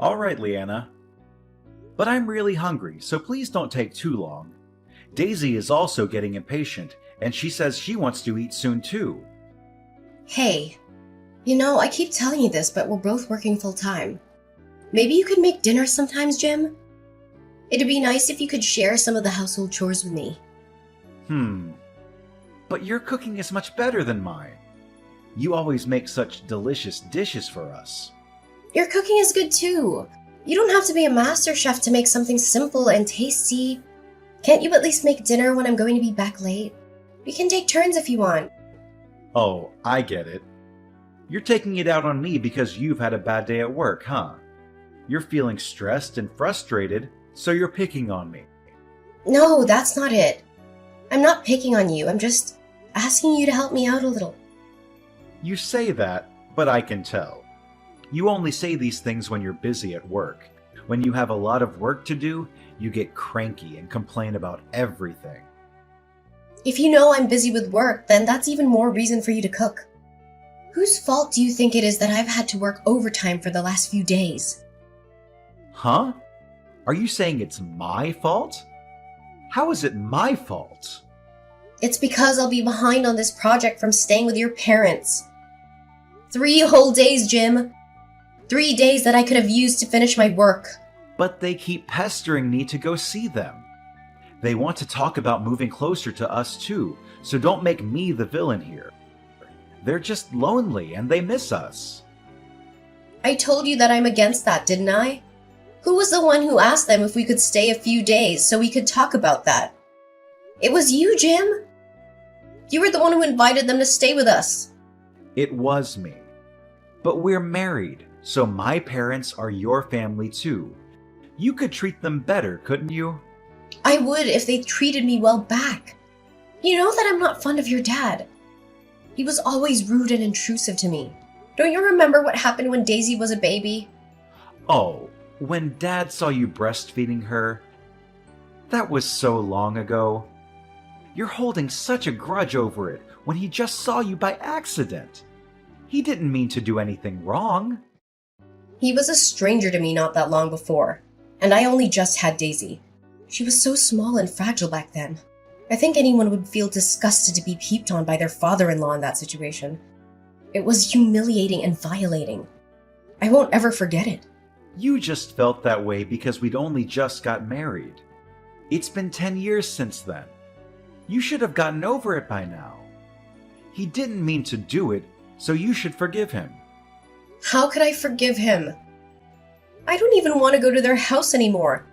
All right, Leanna. But I'm really hungry, so please don't take too long. Daisy is also getting impatient, and she says she wants to eat soon too. Hey, I keep telling you this, but we're both working full time. Maybe you could make dinner sometimes, Jim? It'd be nice if you could share some of the household chores with me. Hmm. But your cooking is much better than mine. You always make such delicious dishes for us. Your cooking is good too. You don't have to be a master chef to make something simple and tasty. Can't you at least make dinner when I'm going to be back late? We can take turns if you want. Oh, I get it. You're taking it out on me because you've had a bad day at work, huh? You're feeling stressed and frustrated, so you're picking on me. No, that's not it. I'm not picking on you. I'm just asking you to help me out a little. You say that, but I can tell. You only say these things when you're busy at work. When you have a lot of work to do, you get cranky and complain about everything. If you know I'm busy with work, then that's even more reason for you to cook. Whose fault do you think it is that I've had to work overtime for the last few days? Huh? Are you saying it's my fault? How is it my fault? It's because I'll be behind on this project from staying with your parents. 3 whole days, Jim. 3 days that I could have used to finish my work. But they keep pestering me to go see them. They want to talk about moving closer to us too, so don't make me the villain here. They're just lonely and they miss us. I told you that I'm against that, didn't I? Who was the one who asked them if we could stay a few days so we could talk about that? It was you, Jim. You were the one who invited them to stay with us. It was me. But we're married, so my parents are your family too. You could treat them better, couldn't you? I would if they treated me well back. You know that I'm not fond of your dad. He was always rude and intrusive to me. Don't you remember what happened when Daisy was a baby? Oh, when Dad saw you breastfeeding her? That was so long ago. You're holding such a grudge over it when he just saw you by accident. He didn't mean to do anything wrong. He was a stranger to me not that long before, and I only just had Daisy. She was so small and fragile back then. I think anyone would feel disgusted to be peeped on by their father-in-law in that situation. It was humiliating and violating. I won't ever forget it. You just felt that way because we'd only just got married. It's been 10 years since then. You should have gotten over it by now. He didn't mean to do it, so you should forgive him. How could I forgive him? I don't even want to go to their house anymore.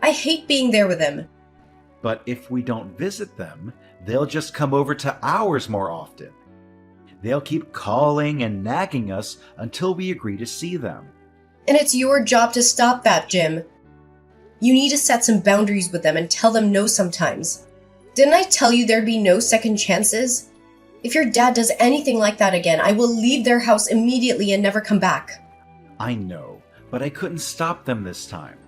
I hate being there with him. But if we don't visit them, they'll just come over to ours more often. They'll keep calling and nagging us until we agree to see them. And it's your job to stop that, Jim. You need to set some boundaries with them and tell them no sometimes. Didn't I tell you there'd be no second chances? If your dad does anything like that again, I will leave their house immediately and never come back. I know, but I couldn't stop them this time.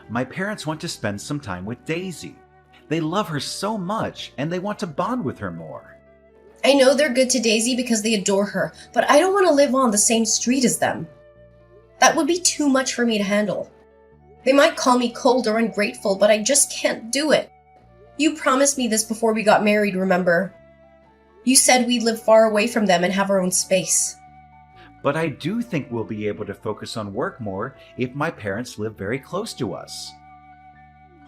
My parents want to spend some time with Daisy. They love her so much, and they want to bond with her more. I know they're good to Daisy because they adore her, but I don't want to live on the same street as them. That would be too much for me to handle. They might call me cold or ungrateful, but I just can't do it. You promised me this before we got married, remember? You said we'd live far away from them and have our own space. But I do think we'll be able to focus on work more if my parents live very close to us.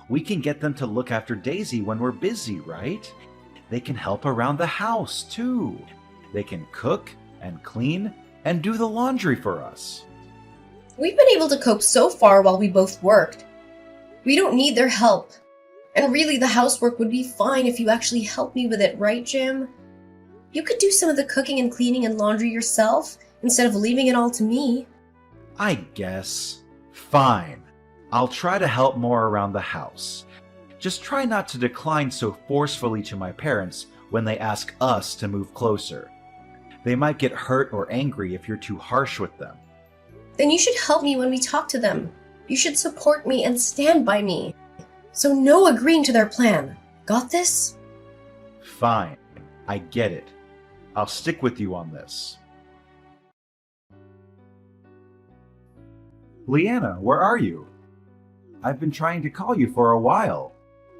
We can get them to look after Daisy when we're busy, right? They can help around the house, too. They can cook and clean and do the laundry for us. We've been able to cope so far while we both worked. We don't need their help. And really, the housework would be fine if you actually helped me with it, right, Jim? You could do some of the cooking and cleaning and laundry yourself, instead of leaving it all to me. I guess. Fine. I'll try to help more around the house. Just try not to decline so forcefully to my parents when they ask us to move closer. They might get hurt or angry if you're too harsh with them. Then you should help me when we talk to them. You should support me and stand by me. So no agreeing to their plan. Got this? Fine. I get it. I'll stick with you on this. Leanna, where are you? I've been trying to call you for a while.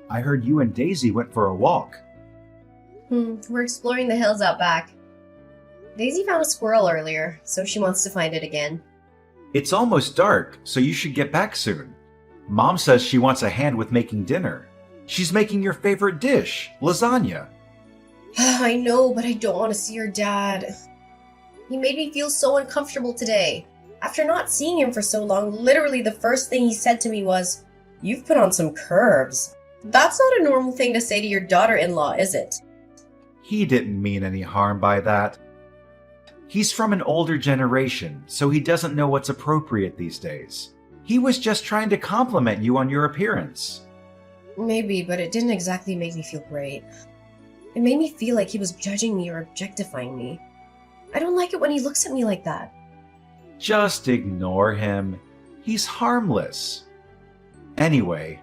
I heard you and Daisy went for a walk. We're exploring the hills out back. Daisy found a squirrel earlier, so she wants to find it again. It's almost dark, so you should get back soon. Mom says she wants a hand with making dinner. She's making your favorite dish, lasagna. I know, but I don't want to see your dad. He made me feel so uncomfortable today. After not seeing him for so long, literally the first thing he said to me was, "You've put on some curves." That's not a normal thing to say to your daughter-in-law, is it? He didn't mean any harm by that. He's from an older generation, so he doesn't know what's appropriate these days. He was just trying to compliment you on your appearance. Maybe, but it didn't exactly make me feel great. It made me feel like he was judging me or objectifying me. I don't like it when he looks at me like that. Just ignore him. He's harmless. Anyway,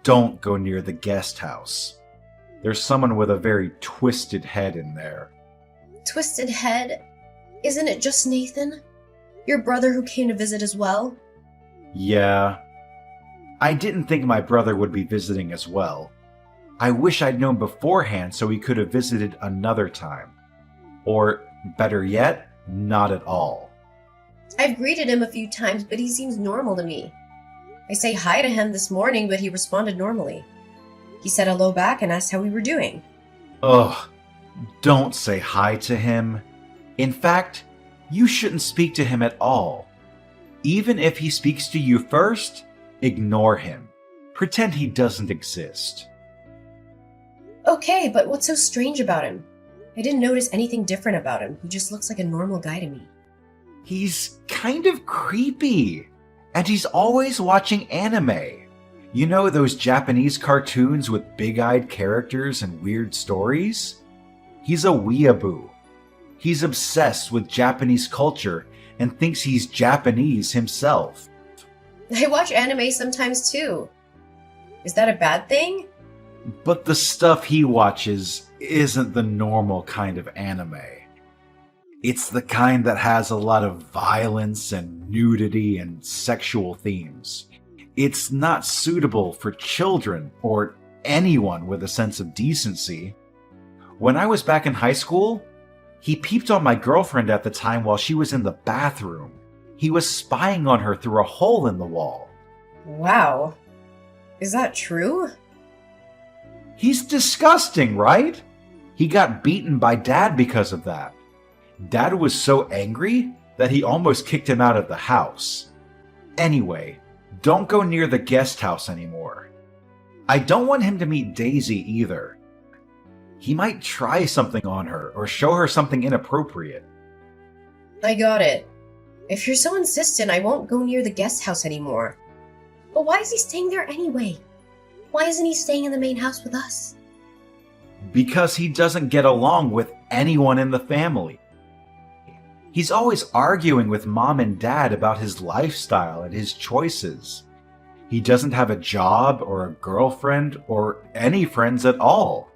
don't go near the guest house. There's someone with a very twisted head in there. Twisted head? Isn't it just Nathan? Your brother who came to visit as well? Yeah. I didn't think my brother would be visiting as well. I wish I'd known beforehand so he could have visited another time. Or, better yet, not at all. I've greeted him a few times, but he seems normal to me. I say hi to him this morning, but he responded normally. He said hello back and asked how we were doing. Ugh, don't say hi to him. In fact, you shouldn't speak to him at all. Even if he speaks to you first, ignore him. Pretend he doesn't exist. Okay, but what's so strange about him? I didn't notice anything different about him. He just looks like a normal guy to me. He's kind of creepy. And he's always watching anime. You know those Japanese cartoons with big-eyed characters and weird stories? He's a weeaboo. He's obsessed with Japanese culture and thinks he's Japanese himself. I watch anime sometimes too. Is that a bad thing? But the stuff he watches isn't the normal kind of anime. It's the kind that has a lot of violence and nudity and sexual themes. It's not suitable for children or anyone with a sense of decency. When I was back in high school, he peeped on my girlfriend at the time while she was in the bathroom. He was spying on her through a hole in the wall. Wow. Is that true? He's disgusting, right? He got beaten by Dad because of that. Dad was so angry that he almost kicked him out of the house. Anyway, don't go near the guest house anymore. I don't want him to meet Daisy either. He might try something on her or show her something inappropriate. I got it. If you're so insistent, I won't go near the guest house anymore. But why is he staying there anyway? Why isn't he staying in the main house with us? Because he doesn't get along with anyone in the family. He's always arguing with Mom and Dad about his lifestyle and his choices. He doesn't have a job or a girlfriend or any friends at all.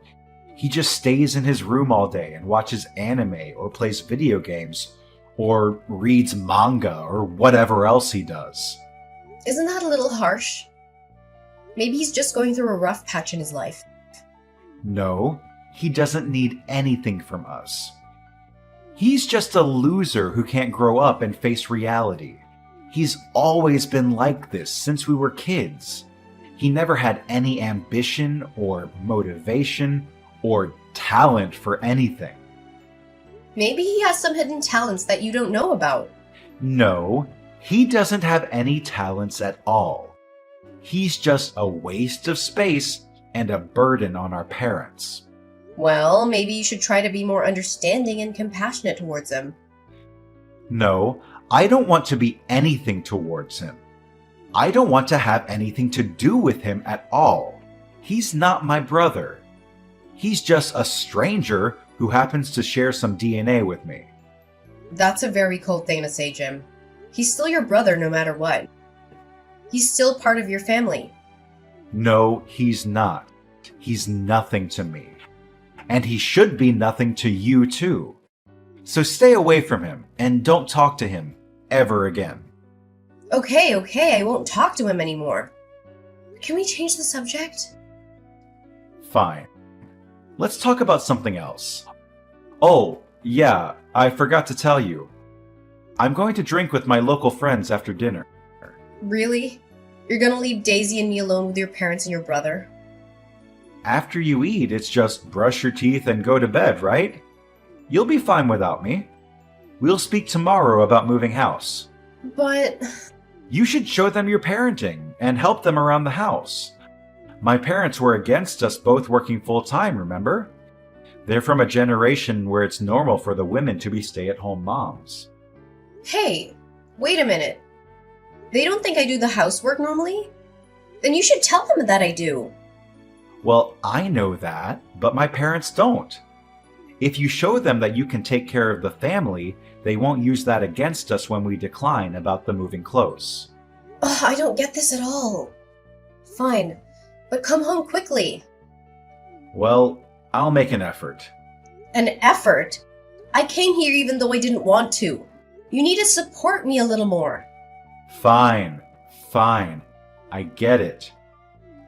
He just stays in his room all day and watches anime or plays video games or reads manga or whatever else he does. Isn't that a little harsh? Maybe he's just going through a rough patch in his life. No, he doesn't need anything from us. He's just a loser who can't grow up and face reality. He's always been like this since we were kids. He never had any ambition or motivation or talent for anything. Maybe he has some hidden talents that you don't know about. No, he doesn't have any talents at all. He's just a waste of space and a burden on our parents. Well, maybe you should try to be more understanding and compassionate towards him. No, I don't want to be anything towards him. I don't want to have anything to do with him at all. He's not my brother. He's just a stranger who happens to share some DNA with me. That's a very cold thing to say, Jim. He's still your brother no matter what. He's still part of your family. No, he's not. He's nothing to me. And he should be nothing to you too. So stay away from him and don't talk to him ever again. Okay, I won't talk to him anymore. Can we change the subject? Fine. Let's talk about something else. Oh, yeah, I forgot to tell you. I'm going to drink with my local friends after dinner. Really? You're gonna leave Daisy and me alone with your parents and your brother? After you eat, it's just brush your teeth and go to bed, right? You'll be fine without me. We'll speak tomorrow about moving house. But... You should show them your parenting and help them around the house. My parents were against us both working full-time, remember? They're from a generation where it's normal for the women to be stay-at-home moms. Hey, wait a minute. They don't think I do the housework normally? Then you should tell them that I do. Well, I know that, but my parents don't. If you show them that you can take care of the family, they won't use that against us when we decline about the moving close. Ugh, I don't get this at all. Fine, but come home quickly. Well, I'll make an effort. An effort? I came here even though I didn't want to. You need to support me a little more. Fine. I get it.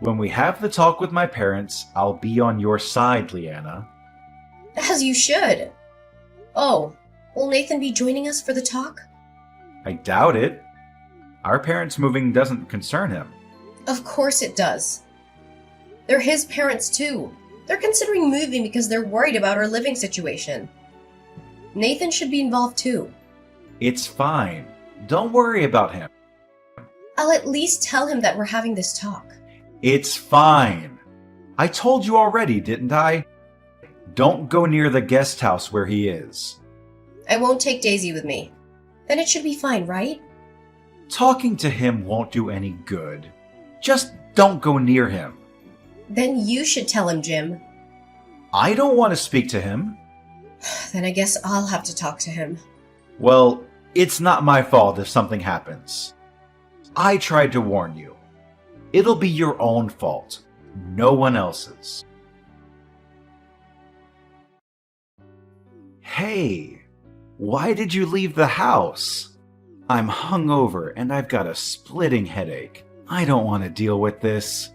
When we have the talk with my parents, I'll be on your side, Leanna. As you should. Oh, will Nathan be joining us for the talk? I doubt it. Our parents moving doesn't concern him. Of course it does. They're his parents too. They're considering moving because they're worried about our living situation. Nathan should be involved too. It's fine. Don't worry about him. I'll at least tell him that we're having this talk. It's fine. I told you already, didn't I? Don't go near the guest house where he is. I won't take Daisy with me. Then it should be fine, right? Talking to him won't do any good. Just don't go near him. Then you should tell him, Jim. I don't want to speak to him. Then I guess I'll have to talk to him. Well, it's not my fault if something happens. I tried to warn you. It'll be your own fault, no one else's. Hey, why did you leave the house? I'm hungover and I've got a splitting headache. I don't want to deal with this.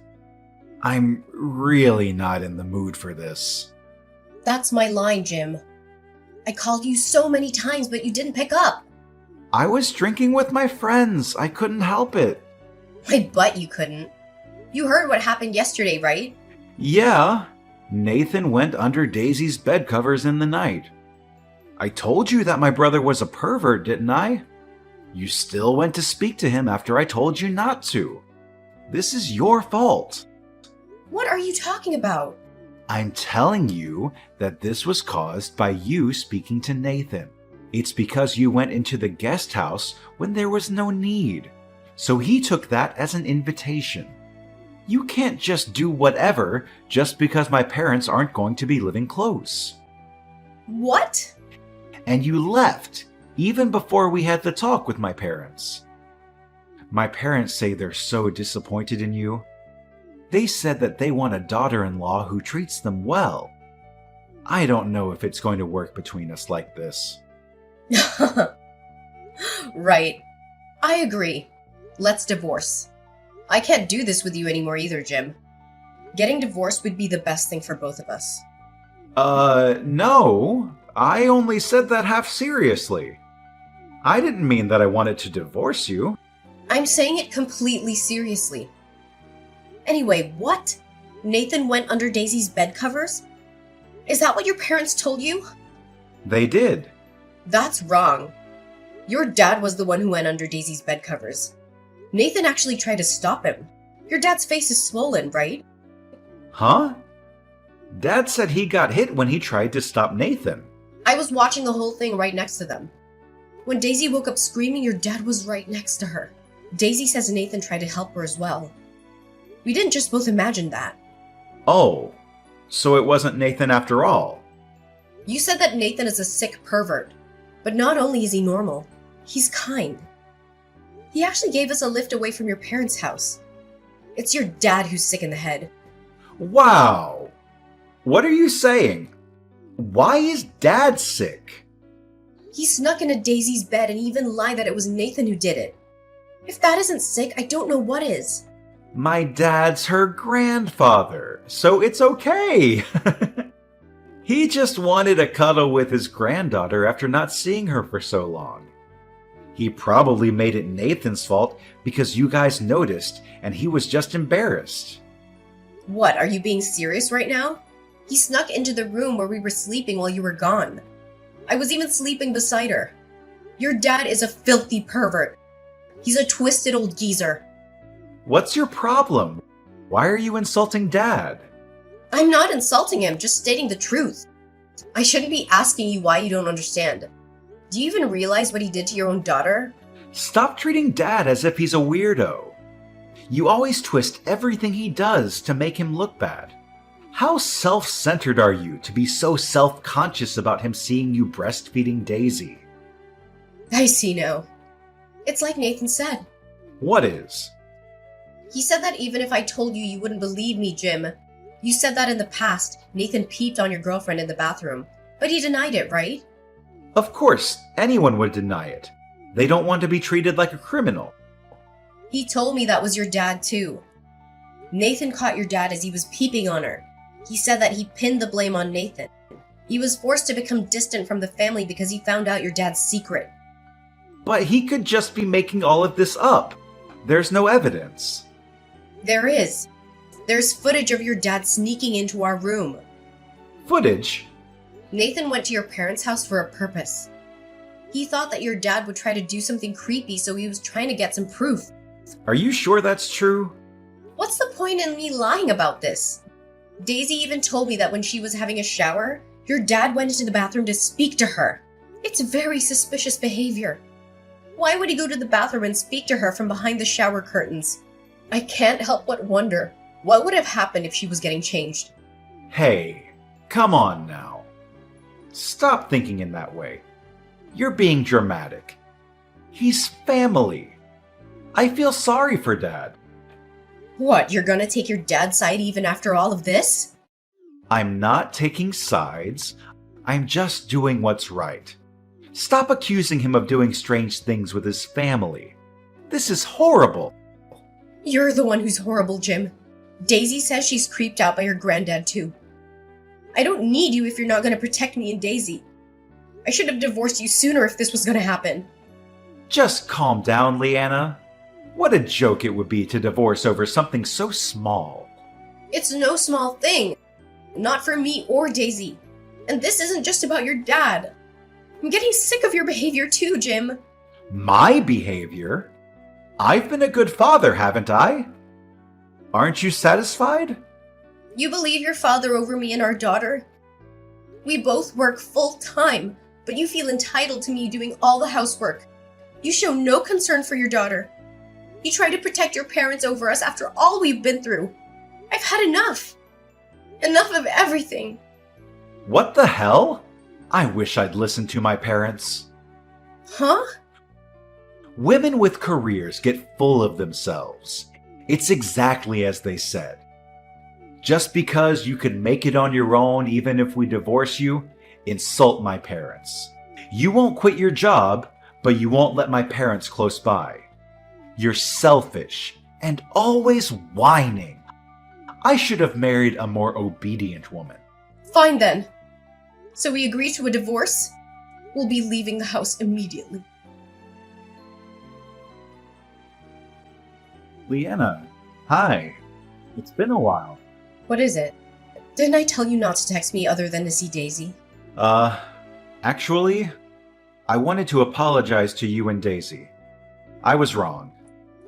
I'm really not in the mood for this. That's my line, Jim. I called you so many times, but you didn't pick up. I was drinking with my friends. I couldn't help it. I bet you couldn't. You heard what happened yesterday, right? Yeah, Nathan went under Daisy's bed covers in the night. I told you that my brother was a pervert, didn't I? You still went to speak to him after I told you not to. This is your fault. What are you talking about? I'm telling you that this was caused by you speaking to Nathan. It's because you went into the guest house when there was no need. So he took that as an invitation. You can't just do whatever just because my parents aren't going to be living close. What? And you left, even before we had the talk with my parents. My parents say they're so disappointed in you. They said that they want a daughter-in-law who treats them well. I don't know if it's going to work between us like this. Right. I agree. Let's divorce. I can't do this with you anymore either, Jim. Getting divorced would be the best thing for both of us. No. I only said that half seriously. I didn't mean that I wanted to divorce you. I'm saying it completely seriously. Anyway, what? Nathan went under Daisy's bed covers? Is that what your parents told you? They did. That's wrong. Your dad was the one who went under Daisy's bed covers. Nathan actually tried to stop him. Your dad's face is swollen, right? Huh? Dad said he got hit when he tried to stop Nathan. I was watching the whole thing right next to them. When Daisy woke up screaming, your dad was right next to her. Daisy says Nathan tried to help her as well. We didn't just both imagine that. Oh, so it wasn't Nathan after all. You said that Nathan is a sick pervert. But not only is he normal, he's kind. He actually gave us a lift away from your parents' house. It's your dad who's sick in the head. Wow! What are you saying? Why is Dad sick? He snuck into Daisy's bed and even lied that it was Nathan who did it. If that isn't sick, I don't know what is. My dad's her grandfather, so it's okay. He just wanted a cuddle with his granddaughter after not seeing her for so long. He probably made it Nathan's fault because you guys noticed and he was just embarrassed. What, are you being serious right now? He snuck into the room where we were sleeping while you were gone. I was even sleeping beside her. Your dad is a filthy pervert. He's a twisted old geezer. What's your problem? Why are you insulting Dad? I'm not insulting him, just stating the truth. I shouldn't be asking you why you don't understand. Do you even realize what he did to your own daughter? Stop treating Dad as if he's a weirdo. You always twist everything he does to make him look bad. How self-centered are you to be so self-conscious about him seeing you breastfeeding Daisy? I see now. It's like Nathan said. What is? He said that even if I told you, you wouldn't believe me, Jim. You said that in the past, Nathan peeped on your girlfriend in the bathroom. But he denied it, right? Of course, anyone would deny it. They don't want to be treated like a criminal. He told me that was your dad, too. Nathan caught your dad as he was peeping on her. He said that he pinned the blame on Nathan. He was forced to become distant from the family because he found out your dad's secret. But he could just be making all of this up. There's no evidence. There is. There's footage of your dad sneaking into our room. Footage? Nathan went to your parents' house for a purpose. He thought that your dad would try to do something creepy, so he was trying to get some proof. Are you sure that's true? What's the point in me lying about this? Daisy even told me that when she was having a shower, your dad went into the bathroom to speak to her. It's very suspicious behavior. Why would he go to the bathroom and speak to her from behind the shower curtains? I can't help but wonder, what would have happened if she was getting changed? Hey, come on now. Stop thinking in that way. You're being dramatic. He's family. I feel sorry for Dad. What, you're gonna take your dad's side even after all of this? I'm not taking sides. I'm just doing what's right. Stop accusing him of doing strange things with his family. This is horrible. You're the one who's horrible, Jim. Daisy says she's creeped out by your granddad, too. I don't need you if you're not gonna protect me and Daisy. I should have divorced you sooner if this was gonna happen. Just calm down, Leanna. What a joke it would be to divorce over something so small. It's no small thing. Not for me or Daisy. And this isn't just about your dad. I'm getting sick of your behavior too, Jim. My behavior? I've been a good father, haven't I? Aren't you satisfied? You believe your father over me and our daughter? We both work full-time, but you feel entitled to me doing all the housework. You show no concern for your daughter. You try to protect your parents over us after all we've been through. I've had enough. Enough of everything. What the hell? I wish I'd listened to my parents. Huh? Women with careers get full of themselves. It's exactly as they said. Just because you can make it on your own even if we divorce you, insult my parents. You won't quit your job, but you won't let my parents close by. You're selfish and always whining. I should have married a more obedient woman. Fine then. So we agree to a divorce? We'll be leaving the house immediately. Leanna, hi. It's been a while. What is it? Didn't I tell you not to text me other than to see Daisy? Actually, I wanted to apologize to you and Daisy. I was wrong.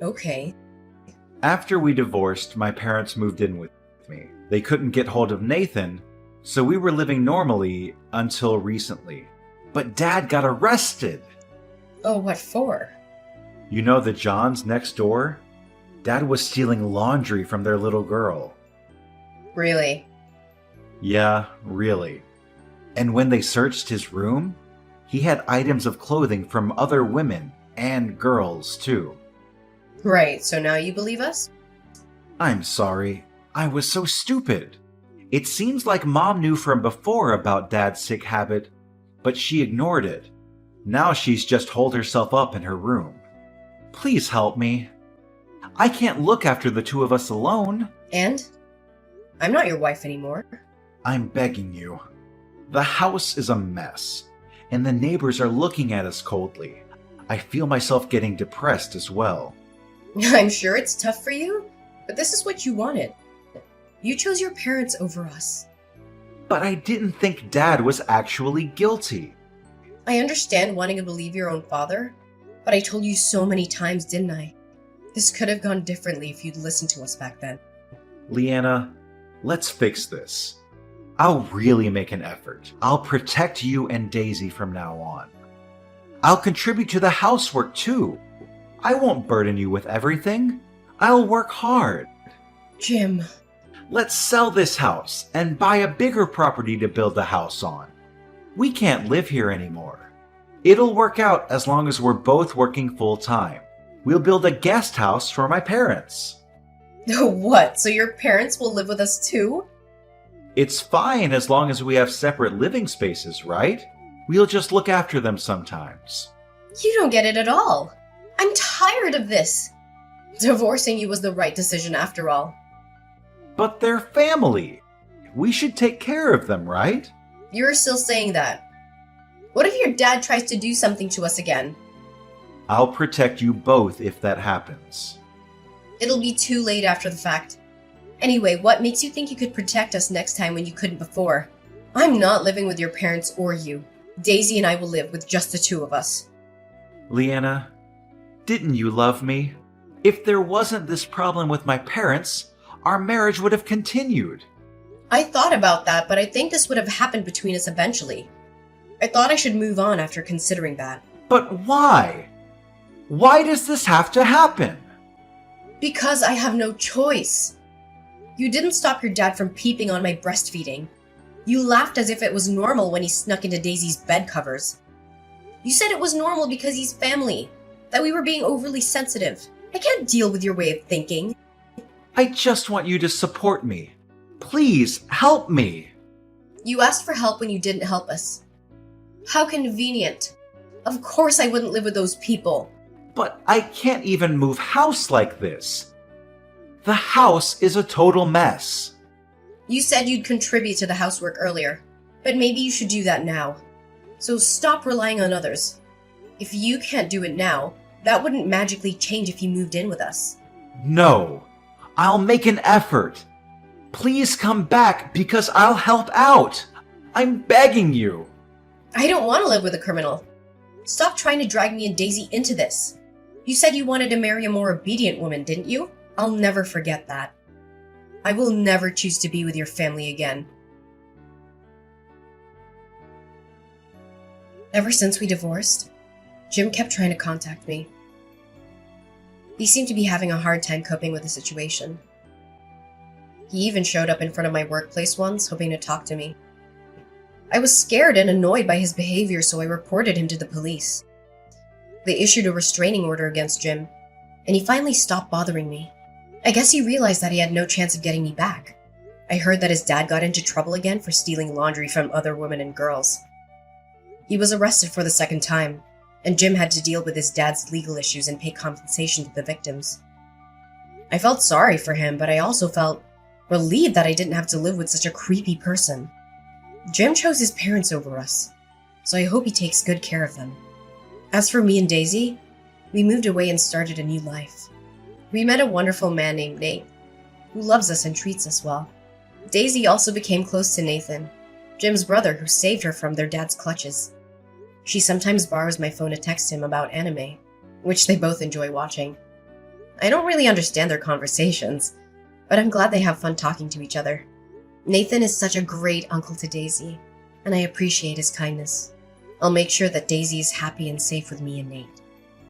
Okay. After we divorced, my parents moved in with me. They couldn't get hold of Nathan, so we were living normally until recently. But Dad got arrested! Oh, what for? You know the Johns next door? Dad was stealing laundry from their little girl. Really? Yeah, really. And when they searched his room, he had items of clothing from other women and girls, too. Right, so now you believe us? I'm sorry. I was so stupid. It seems like Mom knew from before about Dad's sick habit, but she ignored it. Now she's just holed herself up in her room. Please help me. I can't look after the two of us alone. And? I'm not your wife anymore. I'm begging you. The house is a mess, and the neighbors are looking at us coldly. I feel myself getting depressed as well. I'm sure it's tough for you, but this is what you wanted. You chose your parents over us. But I didn't think Dad was actually guilty. I understand wanting to believe your own father, but I told you so many times, didn't I? This could have gone differently if you'd listened to us back then. Leanna, let's fix this. I'll really make an effort. I'll protect you and Daisy from now on. I'll contribute to the housework too. I won't burden you with everything. I'll work hard. Jim. Let's sell this house and buy a bigger property to build the house on. We can't live here anymore. It'll work out as long as we're both working full time. We'll build a guest house for my parents. What? So your parents will live with us too? It's fine as long as we have separate living spaces, right? We'll just look after them sometimes. You don't get it at all. I'm tired of this. Divorcing you was the right decision after all. But they're family. We should take care of them, right? You're still saying that. What if your dad tries to do something to us again? I'll protect you both if that happens. It'll be too late after the fact. Anyway, what makes you think you could protect us next time when you couldn't before? I'm not living with your parents or you. Daisy and I will live with just the two of us. Leanna, didn't you love me? If there wasn't this problem with my parents, our marriage would have continued. I thought about that, but I think this would have happened between us eventually. I thought I should move on after considering that. But why? Why does this have to happen? Because I have no choice. You didn't stop your dad from peeping on my breastfeeding. You laughed as if it was normal when he snuck into Daisy's bed covers. You said it was normal because he's family, that we were being overly sensitive. I can't deal with your way of thinking. I just want you to support me. Please, help me. You asked for help when you didn't help us. How convenient. Of course I wouldn't live with those people. But I can't even move house like this. The house is a total mess. You said you'd contribute to the housework earlier, but maybe you should do that now. So stop relying on others. If you can't do it now, that wouldn't magically change if you moved in with us. No, I'll make an effort. Please come back because I'll help out. I'm begging you. I don't want to live with a criminal. Stop trying to drag me and Daisy into this. You said you wanted to marry a more obedient woman, didn't you? I'll never forget that. I will never choose to be with your family again. Ever since we divorced, Jim kept trying to contact me. He seemed to be having a hard time coping with the situation. He even showed up in front of my workplace once, hoping to talk to me. I was scared and annoyed by his behavior, so I reported him to the police. They issued a restraining order against Jim, and he finally stopped bothering me. I guess he realized that he had no chance of getting me back. I heard that his dad got into trouble again for stealing laundry from other women and girls. He was arrested for the second time, and Jim had to deal with his dad's legal issues and pay compensation to the victims. I felt sorry for him, but I also felt relieved that I didn't have to live with such a creepy person. Jim chose his parents over us, so I hope he takes good care of them. As for me and Daisy, we moved away and started a new life. We met a wonderful man named Nate, who loves us and treats us well. Daisy also became close to Nathan, Jim's brother who saved her from their dad's clutches. She sometimes borrows my phone to text him about anime, which they both enjoy watching. I don't really understand their conversations, but I'm glad they have fun talking to each other. Nathan is such a great uncle to Daisy, and I appreciate his kindness. I'll make sure that Daisy is happy and safe with me and Nate.